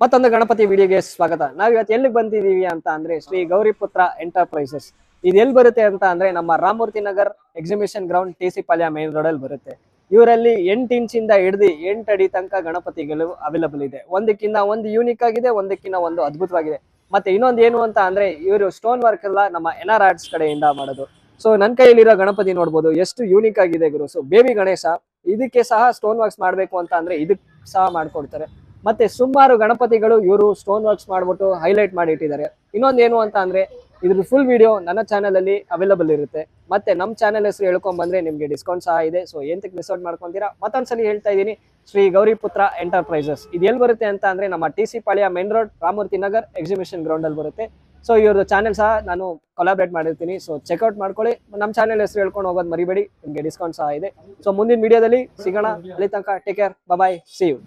ಮತ್ತೊಂದು ಗಣಪತಿ ವಿಡಿಯೋಗೆ ಸ್ವಾಗತ. ನಾವ್ ಇವತ್ತು ಎಲ್ಲಿಗೆ ಬಂದಿದೀವಿ ಅಂತ ಅಂದ್ರೆ ಶ್ರೀ ಗೌರಿಪುತ್ರ ಎಂಟರ್ಪ್ರೈಸಸ್. ಇದು ಎಲ್ಲಿ ಬರುತ್ತೆ ಅಂತ ಅಂದ್ರೆ ನಮ್ಮ Ramamurthy Nagar exhibition ground TC. Palya main road ಅಲ್ಲಿ ಬರುತ್ತೆ. ಇವರಲ್ಲಿ 8 ಇಂಚಿಂದ ಹಿಡಿದು 8 ಅಡಿ ತನಕ ಗಣಪತಿಗಳು ಅವೈಲಬಲ್ ಇದೆ. ಒಂದಕ್ಕಿಂತ ಒಂದು ಯೂನಿಕ್ ಆಗಿದೆ, ಒಂದಕ್ಕಿಂತ ಒಂದು ಅದ್ಭುತವಾಗಿದೆ. ಮತ್ತೆ ಇನ್ನೊಂದು ಏನು ಅಂತ ಅಂದ್ರೆ ಇವರು ಸ್ಟೋನ್ ವರ್ಕ್ ಎಲ್ಲ ನಮ್ಮ ಎನ್ಆರ್ ಆರ್ಟ್ಸ್ ಕಡೆಯಿಂದ ಮಾಡೋದು. ಸೊ ನನ್ನ ಕೈಯಲ್ಲಿರೋ ಗಣಪತಿ ನೋಡ್ಬೋದು ಎಷ್ಟು ಯೂನಿಕ್ ಆಗಿದೆ ಗುರು. ಸೊ ಬೇಬಿ ಗಣೇಶ ಇದಕ್ಕೆ ಸಹ ಸ್ಟೋನ್ ವರ್ಕ್ಸ್ ಮಾಡ್ಬೇಕು ಅಂತ ಅಂದ್ರೆ ಇದಕ್ಕೆ ಸಹ ಮಾಡ್ಕೊಡ್ತಾರೆ. ಮತ್ತೆ ಸುಮಾರು ಗಣಪತಿಗಳು ಇವರು ಸ್ಟೋನ್ ವರ್ಕ್ಸ್ ಮಾಡ್ಬಿಟ್ಟು ಹೈಲೈಟ್ ಮಾಡಿ ಇಟ್ಟಿದ್ದಾರೆ. ಇನ್ನೊಂದು ಏನು ಅಂತ ಅಂದ್ರೆ ಇದ್ರ ಫುಲ್ ವಿಡಿಯೋ ನನ್ನ ಚಾನಲ್ ಅಲ್ಲಿ ಅವೈಲಬಲ್ ಇರುತ್ತೆ. ಮತ್ತೆ ನಮ್ಮ ಚಾನಲ್ ಹೆಸರು ಹೇಳ್ಕೊಂಡ್ ಬಂದ್ರೆ ನಿಮ್ಗೆ ಡಿಸ್ಕೌಂಟ್ ಸಹ ಇದೆ. ಸೊ ಎಂತಕ್ಕೆ ಮಿಸ್ ಔಟ್ ಮಾಡ್ಕೊಂತೀರಾ? ಮತ್ತೊಂದ್ಸಲಿ ಹೇಳ್ತಾ ಇದ್ದೀನಿ, ಶ್ರೀ ಗೌರಿಪುತ್ರ ಎಂಟರ್ಪ್ರೈಸಸ್ ಇದು ಎಲ್ಲಿ ಬರುತ್ತೆ ಅಂತ ಅಂದ್ರೆ ನಮ್ಮ TC. Palya main road Ramamurthy Nagar exhibition ground ಅಲ್ಲಿ ಬರುತ್ತೆ. ಸೊ ಇವ್ರದ್ದು ಚಾನೆಲ್ ಸಹ ನಾನು ಕೊಲಾಬ್ರೇಟ್ ಮಾಡಿರ್ತೀನಿ. ಸೊ ಚೆಕ್ಔಟ್ ಮಾಡ್ಕೊಳ್ಳಿ. ನಮ್ಮ ಚಾನೆಲ್ ಹೆಸರು ಹೇಳ್ಕೊಂಡು ಹೋಗೋದು ಮರಿಬೇಡಿ, ನಿಮಗೆ ಡಿಸ್ಕೌಂಟ್ ಸಹ ಇದೆ. ಸೊ ಮುಂದಿನ ವಿಡಿಯೋದಲ್ಲಿ ಸಿಗೋಣ. ಅಲ್ಲಿ ತನಕ take care, bye, see you.